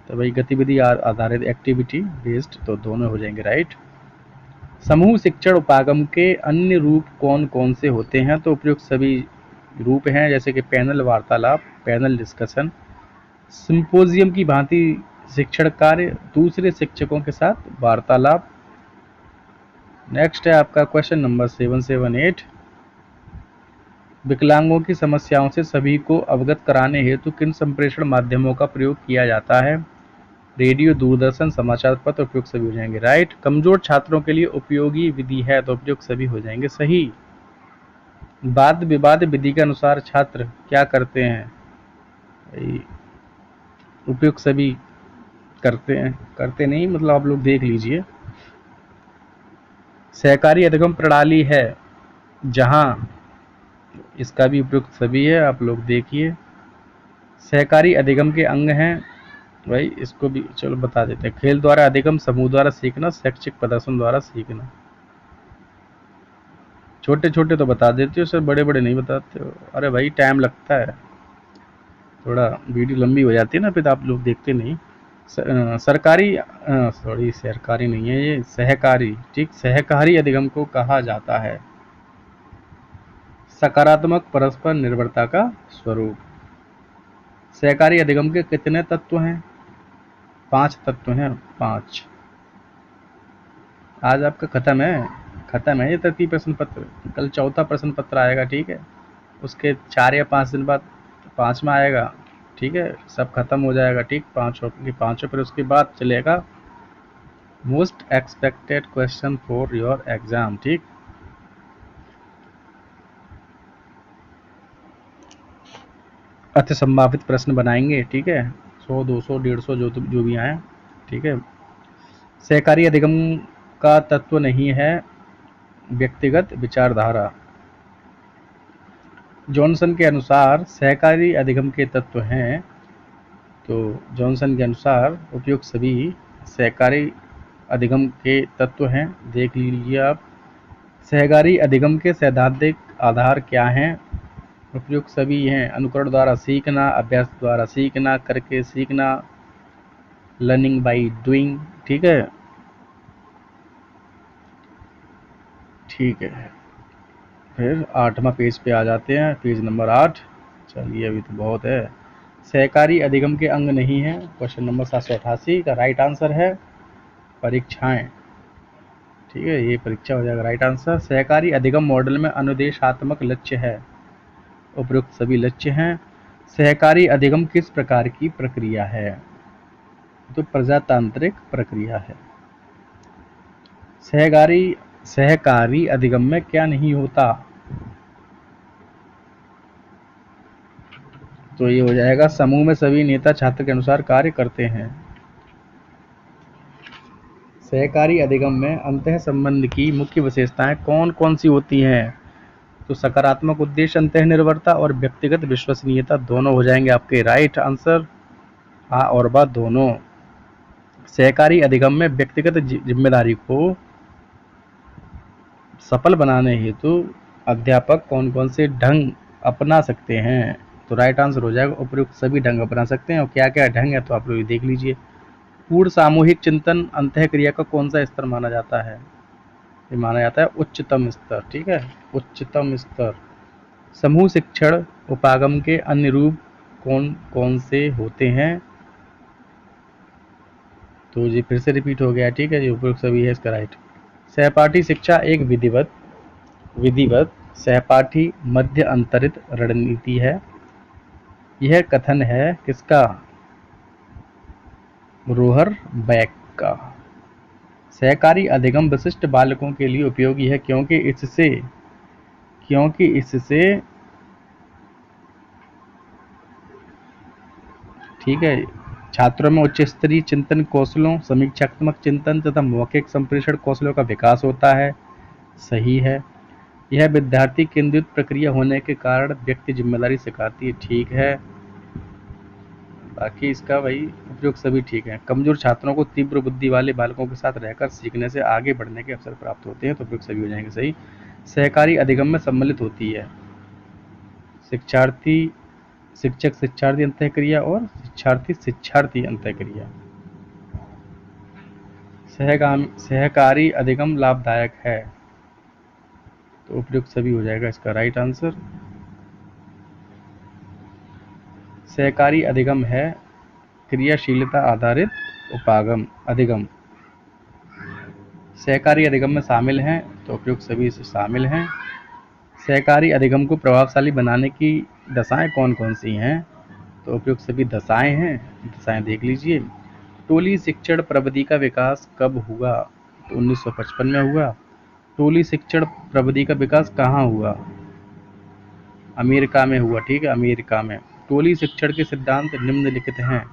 तो भाई गतिविधि आधारित, एक्टिविटी बेस्ड, तो दोनों हो जाएंगे, राइट। समूह शिक्षण उपागम के अन्य रूप कौन कौन से होते हैं? तो उपयुक्त सभी रूप हैं, जैसे कि पैनल वार्तालाप, पैनल डिस्कशन, सिंपोजियम की भांति शिक्षण कार्य, दूसरे शिक्षकों के साथ वार्तालाप। नेक्स्ट है आपका क्वेश्चन नंबर 778। विकलांगों की समस्याओं से सभी को अवगत कराने हेतु किन संप्रेषण माध्यमों का प्रयोग किया जाता है? रेडियो, दूरदर्शन, समाचार पत्र। उपयुक्त सभी हो जाएंगे, राइट। कमजोर छात्रों के लिए उपयोगी विधि है? तो उपयुक्त सभी हो जाएंगे, सही। वाद विवाद विधि के अनुसार छात्र क्या करते हैं? उपयुक्त सभी करते हैं, करते नहीं मतलब आप लोग देख लीजिए। सहकारी अधिगम प्रणाली है जहां, इसका भी उपयुक्त सभी है, आप लोग देखिए। सहकारी अधिगम के अंग हैं, भाई इसको भी चलो बता देते हैं। खेल द्वारा अधिगम, समूह द्वारा सीखना, शैक्षिक प्रदर्शन द्वारा सीखना। छोटे छोटे तो बता देते हो सर, बड़े बड़े नहीं बताते हो। अरे भाई टाइम लगता है, थोड़ा वीडियो लंबी हो जाती है ना, फिर आप लोग देखते नहीं। सरकारी, सॉरी सरकारी नहीं है ये, सहकारी, ठीक। सहकारी अधिगम को कहा जाता है सकारात्मक परस्पर निर्भरता का स्वरूप। सहकारी अधिगम के कितने तत्व हैं? 5 तत्व हैं, 5। आज आपका खत्म है ये 33 प्रश्न पत्र। कल चौथा प्रश्न पत्र आएगा, ठीक है। उसके 4 या 5 दिन बाद 5वां आएगा, ठीक है। सब खत्म हो जाएगा, ठीक। 5 फिर उसके बाद चलेगा most expected question for your exam, ठीक। अति संभावित प्रश्न बनाएंगे, ठीक है। 100, 200, 150 जो भी आए, ठीक है। सहकारी अधिगम का तत्व नहीं है व्यक्तिगत विचारधारा। जॉनसन के अनुसार सहकारी अधिगम के तत्व हैं, तो जॉनसन के अनुसार उपयुक्त सभी सहकारी अधिगम के तत्व हैं, देख लीजिए आप। सहकारी अधिगम के सैद्धांतिक आधार क्या हैं? उपयुक्त सभी हैं। अनुकरण द्वारा सीखना, अभ्यास द्वारा सीखना, करके सीखना, लर्निंग बाय डूइंग, ठीक है। ठीक है, फिर 8वां पेज पे आ जाते हैं, पेज नंबर 8। चलिए अभी तो बहुत है। सहकारी अधिगम के अंग नहीं है, क्वेश्चन नंबर 788 का राइट आंसर है परीक्षाएं, ठीक है। ये परीक्षा हो जाएगा राइट आंसर। सहकारी अधिगम मॉडल में अनुदेशात्मक लक्ष्य है, उपयुक्त सभी लक्ष्य हैं। सहकारी अधिगम किस प्रकार की प्रक्रिया है? तो प्रजातांत्रिक प्रक्रिया है। सहकारी अधिगम में क्या नहीं होता? तो ये हो जाएगा समूह में सभी नेता छात्र के अनुसार कार्य करते हैं। सहकारी अधिगम में अंतः संबंध की मुख्य विशेषताएं कौन कौन सी होती हैं? तो सकारात्मक उद्देश्य, अंतः निर्भरता और व्यक्तिगत विश्वसनीयता दोनों हो जाएंगे आपके राइट आंसर, हाँ और बात दोनों। सहकारी अधिगम में व्यक्तिगत जिम्मेदारी को सफल बनाने हेतु अध्यापक कौन कौन से ढंग अपना सकते हैं? तो राइट आंसर हो जाएगा उपयुक्त सभी ढंग अपना सकते हैं। और क्या क्या ढंग है तो आप लोग देख लीजिए। पूर्ण सामूहिक चिंतन अंतः क्रिया का कौन सा स्तर माना जाता है? ये माना जाता है उच्चतम स्तर, ठीक है, उच्चतम स्तर। समूह शिक्षण उपागम के अन्य रूप कौन कौन से होते हैं? तो ये फिर से रिपीट हो गया, ठीक है, जो उपयुक्त सभी है इसका राइट। सहपाठी शिक्षा एक विधिवत सहपाठी मध्य अंतरित रणनीति है। यह कथन है किसका? रोहर बैक का। सहकारी अधिगम विशिष्ट बालकों के लिए उपयोगी है क्योंकि इससे ठीक है, छात्रों में उच्च स्तरीय चिंतन कौशलों, समीक्षात्मक चिंतन तथा मौखिक संप्रेषण कौशलों का विकास होता है। सही है। यह विद्यार्थी केंद्रित प्रक्रिया होने के कारण व्यक्ति जिम्मेदारी सिखाती है। ठीक है। बाकी इसका वही उपयोग सभी ठीक है। कमजोर छात्रों को तीव्र बुद्धि वाले बालकों के साथ रहकर सीखने से आगे बढ़ने के अवसर प्राप्त होते हैं, तो उपयोग सभी हो जाएंगे सही। सहकारी अधिगम में सम्मिलित होती है शिक्षार्थी शिक्षक शिक्षार्थी अंतःक्रिया और शिक्षार्थी शिक्षार्थी अंतःक्रिया। सहकारी अधिगम लाभदायक है, तो उपयुक्त सभी हो जाएगा इसका राइट आंसर। सहकारी अधिगम है क्रियाशीलता आधारित अधिगम। सहकारी अधिगम में शामिल हैं, तो उपयुक्त सभी से शामिल हैं। सहकारी अधिगम को प्रभावशाली बनाने की दशाएं कौन कौन सी हैं? तो उपयुक्त सभी दशाएं हैं। दशाएं देख लीजिए। टोली शिक्षण प्रविधि का विकास कब हुआ? तो 1955 में हुआ। टोली शिक्षण प्रविधि का विकास कहाँ हुआ? अमेरिका में हुआ, ठीक है, अमेरिका में। टोली शिक्षण के सिद्धांत निम्नलिखित हैं,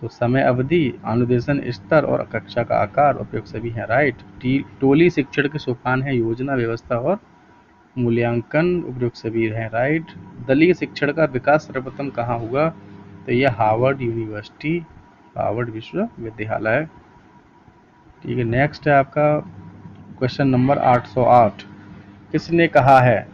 तो समय अवधि, अनुदेशन स्तर और कक्षा का आकार उपयुक्त सभी हैं राइट। टोली शिक्षण के सोपान है योजना, व्यवस्था और मूल्यांकन उपयुक्त सभी हैं राइट। दलीय शिक्षण का विकास सर्वप्रथम कहाँ हुआ? तो यह हार्वर्ड यूनिवर्सिटी, हार्वर्ड विश्वविद्यालय, ठीक है। नेक्स्ट है आपका क्वेश्चन नंबर 808। किसने कहा है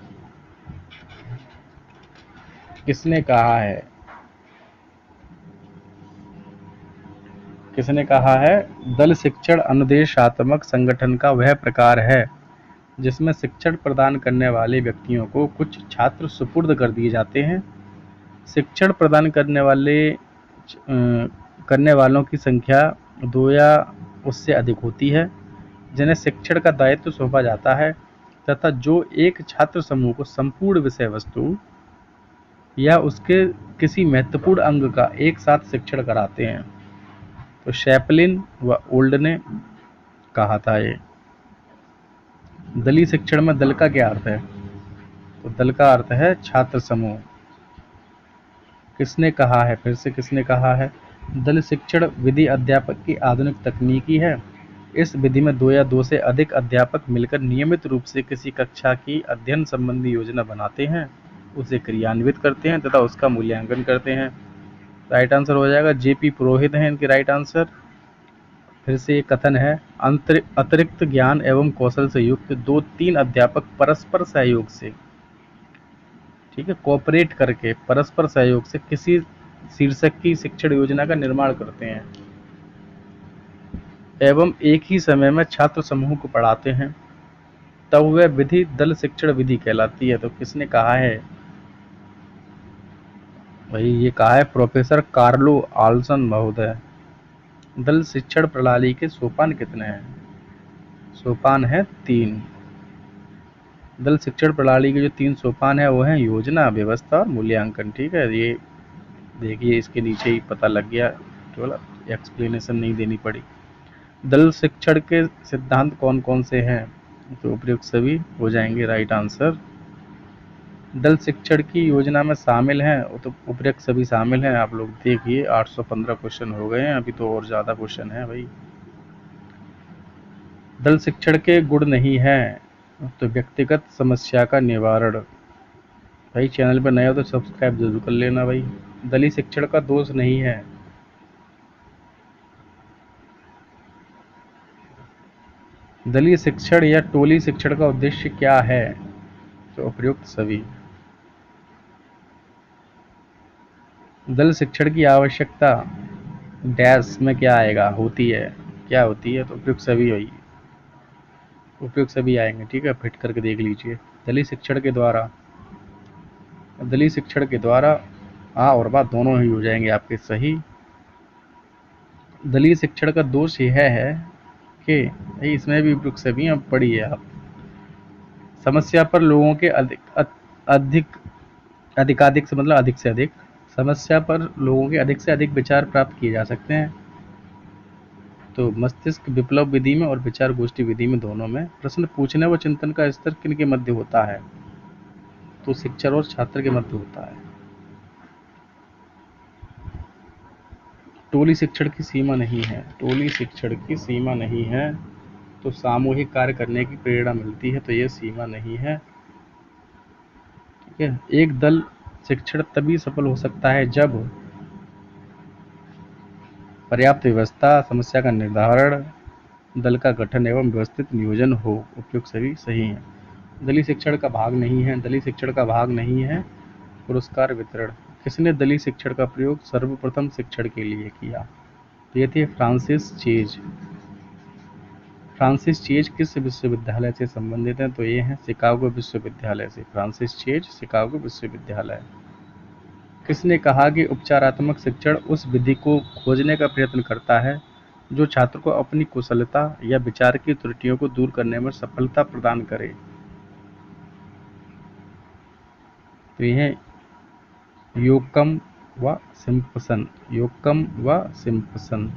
किसने कहा है दल शिक्षण अनुदेशात्मक संगठन का वह प्रकार है जिसमें शिक्षण प्रदान करने वाले व्यक्तियों को कुछ छात्र सुपुर्द कर दिए जाते हैं। शिक्षण प्रदान करने वालों की संख्या 2 या उससे अधिक होती है जिन्हें शिक्षण का दायित्व सौंपा जाता है तथा जो एक छात्र समूह को संपूर्ण विषय वस्तु या उसके किसी महत्वपूर्ण अंग का एक साथ शिक्षण कराते हैं। तो शैपलिन व ओल्ड ने कहा था ये। दलीय शिक्षण में दल का क्या अर्थ है? तो दल का अर्थ है छात्र समूह। किसने कहा है? फिर से किसने कहा है? दल शिक्षण विधि अध्यापक की आधुनिक तकनीकी है। इस विधि में 2 या 2 से अधिक अध्यापक मिलकर नियमित रूप से किसी कक्षा की अध्ययन संबंधी योजना बनाते हैं, उसे क्रियान्वित करते हैं तथा उसका मूल्यांकन करते हैं। राइट आंसर हो जाएगा जेपी पुरोहित हैं इनके राइट आंसर। फिर से एक कथन है, अतिरिक्त ज्ञान एवं कौशल से युक्त 2-3 अध्यापक परस्पर सहयोग से, ठीक है, कोऑपरेट करके परस्पर सहयोग से किसी शीर्षक की शिक्षण योजना का निर्माण करते हैं एवं एक ही समय में छात्र समूह को पढ़ाते हैं, तब वह विधि दल शिक्षण विधि कहलाती है। तो किसने कहा है? भाई ये कहा है प्रोफेसर कार्लो आल्सन महोदय। दल शिक्षण प्रणाली के सोपान कितने हैं? सोपान है 3। दल शिक्षण प्रणाली के जो 3 सोपान है वो हैं योजना, व्यवस्था और मूल्यांकन, ठीक है। ये देखिए इसके नीचे ही पता लग गया, केवल एक्सप्लेनेशन नहीं देनी पड़ी। दल शिक्षण के सिद्धांत कौन कौन से हैं? तो उपयुक्त सभी हो जाएंगे राइट आंसर। दल शिक्षण की योजना में शामिल हैं, तो उपयुक्त सभी शामिल हैं। आप लोग देखिए 815 क्वेश्चन हो गए हैं, अभी तो और ज़्यादा क्वेश्चन है भाई। दल शिक्षण के गुण नहीं है, तो व्यक्तिगत समस्या का निवारण। भाई चैनल पर नए हो तो सब्सक्राइब जरूर कर लेना भाई। दलीय शिक्षण का दोष नहीं है, दलीय शिक्षण या टोली शिक्षण का उद्देश्य क्या है? तो उपयुक्त सभी। दल शिक्षण की आवश्यकता डैश में क्या आएगा? होती है, क्या होती है? तो उपयुक्त सभी होगी, उपयुक्त सभी आएंगे, ठीक है, फिट करके देख लीजिए। दलीय शिक्षण के द्वारा दलीय शिक्षण के द्वारा आ और बा दोनों ही हो जाएंगे आपके सही। दलीय शिक्षण का दोष यह है कि भाई इसमें भी उपयुक्त सभी अब पढ़िए आप। समस्या पर लोगों के अधिक अधिकाधिक से मतलब अधिक से अधिक, समस्या पर लोगों के अधिक से अधिक विचार प्राप्त किए जा सकते हैं। तो मस्तिष्क विप्लव विधि में और विचार गोष्ठी विधि में दोनों में प्रश्न पूछने व चिंतन का स्तर किन के मध्य होता है? तो शिक्षक और छात्र के मध्य होता है। टोली शिक्षण की सीमा नहीं है, टोली शिक्षण की सीमा नहीं है। तो सामूहिक कार्य करने की प्रेरणा मिलती है, तो ये सीमा नहीं है। ठीक है, एक दल शिक्षण तभी सफल हो सकता है जब पर्याप्त व्यवस्था, समस्या का निर्धारण, दल का गठन एवं व्यवस्थित नियोजन हो। उपयुक्त सभी सही हैं। दलीय शिक्षण का भाग नहीं है, दलीय शिक्षण का भाग नहीं है पुरस्कार वितरण। किसने दलीय शिक्षण का प्रयोग सर्वप्रथम शिक्षण के लिए किया? ये थे फ्रांसिस चेज। फ्रांसिस चेज किस विश्वविद्यालय से संबंधित हैं? तो ये हैं शिकागो विश्वविद्यालय से। फ्रांसिस चेज शिकागो विश्वविद्यालय। किसने कहा कि उपचारात्मक शिक्षण उस विधि को खोजने का प्रयत्न करता है जो छात्र को अपनी कुशलता या विचार की त्रुटियों को दूर करने में सफलता प्रदान करे? तो यह योक्कम व सिम्पसन। योक्कम व सिम्पसन।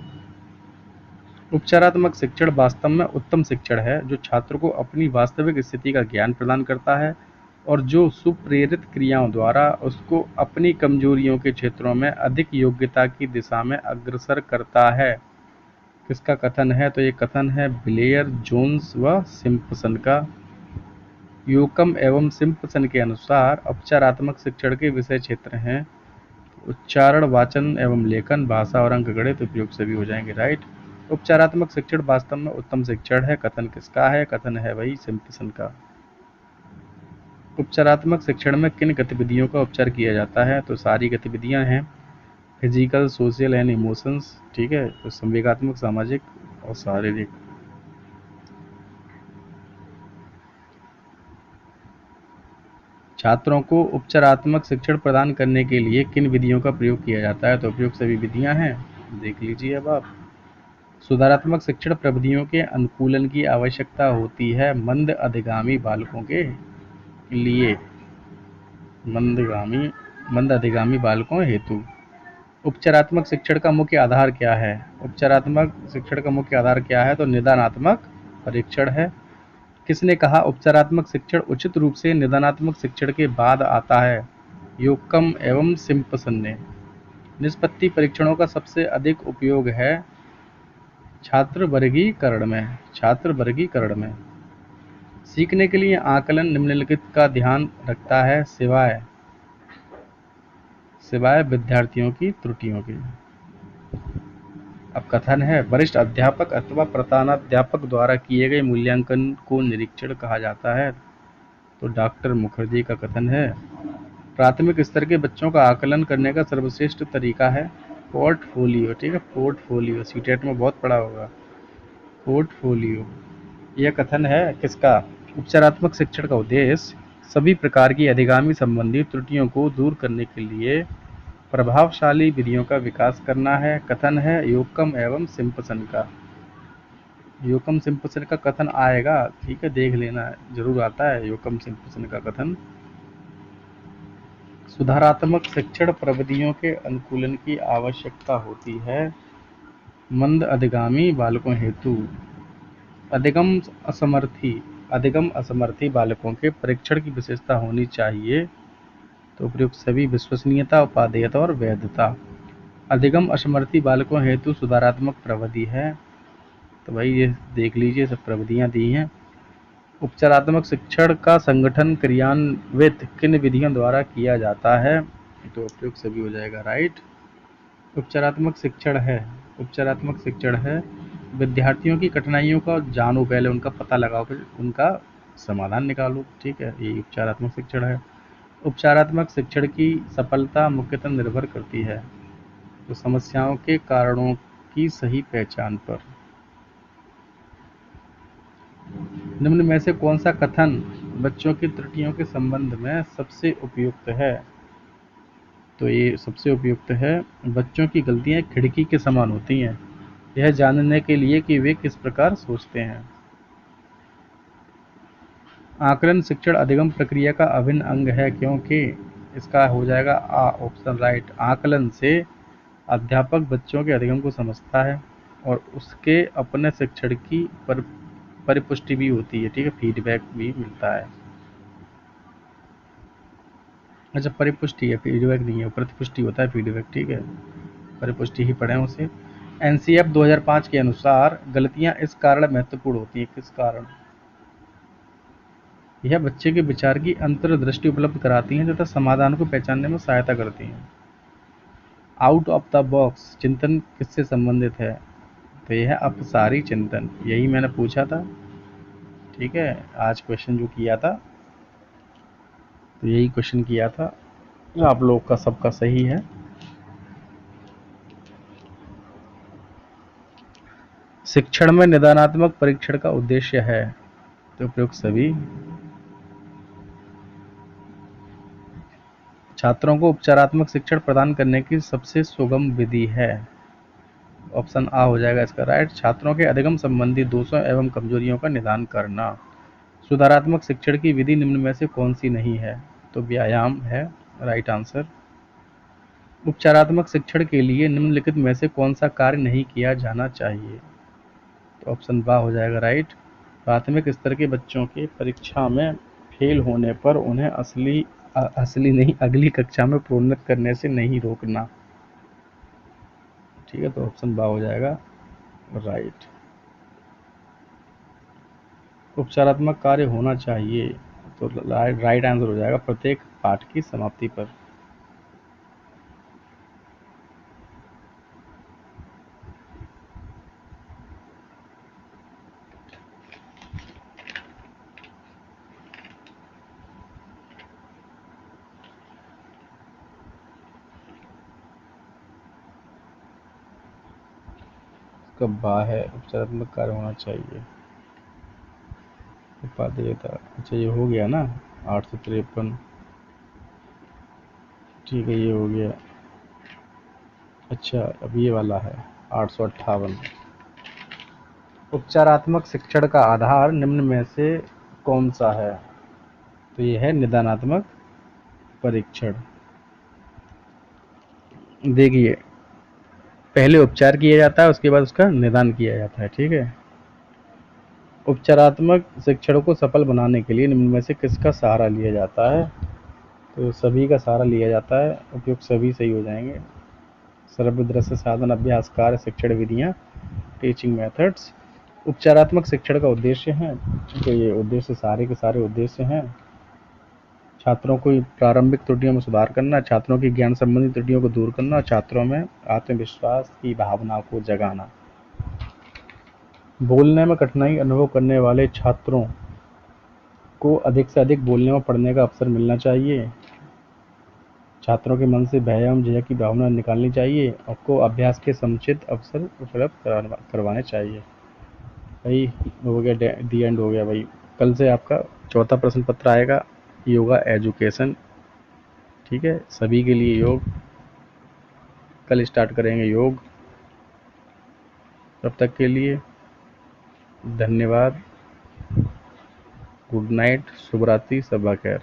उपचारात्मक शिक्षण वास्तव में उत्तम शिक्षण है जो छात्र को अपनी वास्तविक स्थिति का ज्ञान प्रदान करता है और जो सुप्रेरित क्रियाओं द्वारा उसको अपनी कमजोरियों के क्षेत्रों में अधिक योग्यता की दिशा में अग्रसर करता है। किसका कथन है? तो ये कथन है ब्लेयर, जोन्स व सिम्पसन का। योकम एवं सिम्पसन के अनुसार उपचारात्मक शिक्षण के विषय क्षेत्र हैं उच्चारण, वाचन एवं लेखन, भाषा और अंकगणित। उपयुक्त सभी हो जाएंगे राइट। उपचारात्मक शिक्षण वास्तव में उत्तम शिक्षण है। कथन किसका है? कथन है वही सिम्पसन का। उपचारात्मक शिक्षण में किन गतिविधियों का उपचार किया जाता है? तो सारी गतिविधियां हैं फिजिकल, सोशल एंड इमोशंस। ठीक है, तो संवेगात्मक, सामाजिक और शारीरिक। छात्रों को उपचारात्मक शिक्षण प्रदान करने के लिए किन विधियों का प्रयोग किया जाता है? तो उपयुक्त सभी विधियां हैं, देख लीजिए अब आप। सुधारात्मक शिक्षण प्रविधियों के अनुकूलन की आवश्यकता होती है मंद अधिगामी बालकों के लिए, मंद अधिगामी बालकों हेतु। उपचारात्मक शिक्षण का मुख्य आधार क्या है? उपचारात्मक शिक्षण का मुख्य आधार क्या है? तो निदानात्मक परीक्षण है। किसने कहा उपचारात्मक शिक्षण उचित रूप से निदानात्मक शिक्षण के बाद आता है? योक्कम एवं सिम्पसन ने। निष्पत्ति परीक्षणों का सबसे अधिक उपयोग है छात्र वर्गीकरण में। छात्र वर्गीकरण में सीखने के लिए आकलन निम्नलिखित का ध्यान रखता है सिवाय विद्यार्थियों की त्रुटियों के। अब कथन है वरिष्ठ अध्यापक अथवा प्रधानाध्यापक द्वारा किए गए मूल्यांकन को निरीक्षण कहा जाता है। तो डॉक्टर मुखर्जी का कथन है प्राथमिक स्तर के बच्चों का आकलन करने का सर्वश्रेष्ठ तरीका है पोर्टफोलियो। ठीक है, पोर्टफोलियो सीटेट में बहुत पढ़ा होगा पोर्टफोलियो। यह कथन है किसका? उपचारात्मक शिक्षण का उद्देश्य सभी प्रकार की अधिगामी संबंधी त्रुटियों को दूर करने के लिए प्रभावशाली विधियों का विकास करना है। कथन है योक्कम एवं सिम्पसन का। योक्कम सिम्पसन का कथन आएगा, ठीक है, देख लेना, जरूर आता है योक्कम सिम्पसन का कथन। सुधारात्मक शिक्षण प्रविधियों के अनुकूलन की आवश्यकता होती है मंद अधिगामी बालकों हेतु। अधिगम असमर्थी बालकों के परीक्षण की विशेषता होनी चाहिए। तो प्रयुक्त सभी विश्वसनीयता, उपादेयता और वैधता। अधिगम असमर्थी बालकों हेतु सुधारात्मक प्रविधि है। तो भाई ये देख लीजिए, सब प्रविधियां दी हैं। उपचारात्मक शिक्षण का संगठन क्रियान्वित किन विधियों द्वारा किया जाता है? तो उपयुक्त सभी हो जाएगा राइट। उपचारात्मक शिक्षण है विद्यार्थियों की कठिनाइयों का जानो, पहले उनका पता लगाओ, फिर उनका समाधान निकालो। ठीक है, ये उपचारात्मक शिक्षण है। उपचारात्मक शिक्षण की सफलता मुख्यतः निर्भर करती है तो समस्याओं के कारणों की सही पहचान पर। निम्न में से कौन सा कथन बच्चों की त्रुटियों के संबंध में सबसे उपयुक्त है? तो ये सबसे उपयुक्त है। बच्चों की गलतियाँ खिड़की के समान होती हैं, यह जानने के लिए कि वे किस प्रकार सोचते हैं। आकलन शिक्षण अधिगम प्रक्रिया का अभिन्न अंग है, क्योंकि इसका हो जाएगा आ ऑप्शन राइट। आकलन से अध्यापक बच्चों के अधिगम को समझता है और उसके अपने शिक्षण की परिपुष्टि भी होती है, ठीक है, फीडबैक भी मिलता है। अच्छा, परिपुष्टि है, फीडबैक नहीं है, प्रतिपुष्टि होता है फीडबैक, ठीक है, परिपुष्टि ही पढ़ें उसे। एनसीएफ 2005 के अनुसार गलतियां इस कारण महत्वपूर्ण होती हैं, किस कारण? यह बच्चे के विचार की अंतर्दृष्टि उपलब्ध कराती हैं तथा समाधान को पहचानने में सहायता करती हैं। आउट ऑफ द बॉक्स चिंतन किससे संबंधित है? तो यह अपसारी चिंतन, यही मैंने पूछा था, ठीक है, आज क्वेश्चन जो किया था, तो यही क्वेश्चन किया था। आप लोग का सबका सही है। शिक्षण में निदानात्मक परीक्षण का उद्देश्य है, तो उपयुक्त सभी। छात्रों को उपचारात्मक शिक्षण प्रदान करने की सबसे सुगम विधि है। ऑप्शन आ हो जाएगा इसका राइट। छात्रों के अधिगम संबंधी दोषों एवं कमजोरियों का निदान करना। सुधारात्मक शिक्षण की विधि निम्न में से कौन सी नहीं है? तो व्यायाम है राइट आंसर। उपचारात्मक शिक्षण के लिए निम्नलिखित में से कौन सा कार्य नहीं किया जाना चाहिए? तो ऑप्शन बा हो जाएगा राइट। प्राथमिक स्तर के बच्चों के परीक्षा में फेल होने पर उन्हें असली नहीं अगली कक्षा में प्रोन्नत करने से नहीं रोकना, ठीक है, तो ऑप्शन बा हो जाएगा राइट। उपचारात्मक कार्य होना चाहिए, तो राइट आंसर हो जाएगा प्रत्येक पाठ की समाप्ति पर। कब बा है, उपचारात्मक कार्य होना चाहिए, उपादेयता। अच्छा ये हो गया ना 853, ठीक है, ये हो गया। अच्छा अब ये वाला है 858। उपचारात्मक शिक्षण का आधार निम्न में से कौन सा है? तो ये है निदानात्मक परीक्षण। देखिए, पहले उपचार किया जाता है, उसके बाद उसका निदान किया जाता है, ठीक है। उपचारात्मक शिक्षण को सफल बनाने के लिए निम्न में से किसका सहारा लिया जाता है? तो सभी का सहारा लिया जाता है, उपयुक्त सभी सही हो जाएंगे। श्रव्य दृश्य साधन अभ्यास कार्य शिक्षण विधियाँ, टीचिंग मेथड्स। उपचारात्मक शिक्षण का उद्देश्य है, तो ये उद्देश्य सारे के सारे उद्देश्य हैं। छात्रों को प्रारंभिक त्रुटियों में सुधार करना, छात्रों की ज्ञान संबंधी त्रुटियों को दूर करना, छात्रों में आत्मविश्वास की भावना को जगाना। बोलने में कठिनाई अनुभव करने वाले छात्रों को अधिक से अधिक बोलने और पढ़ने का अवसर मिलना चाहिए। छात्रों के मन से भय एवं झिझक की भावना निकालनी चाहिए और को अभ्यास के समुचित अवसर उपलब्ध करवाने चाहिए। भाई हो गया, दी एंड हो गया भाई। कल से आपका चौथा प्रश्न पत्र आएगा, योगा एजुकेशन, ठीक है, सभी के लिए योग। कल स्टार्ट करेंगे योग। तब तक के लिए धन्यवाद, गुड नाइट, शुभ रात्रि, शब खैर।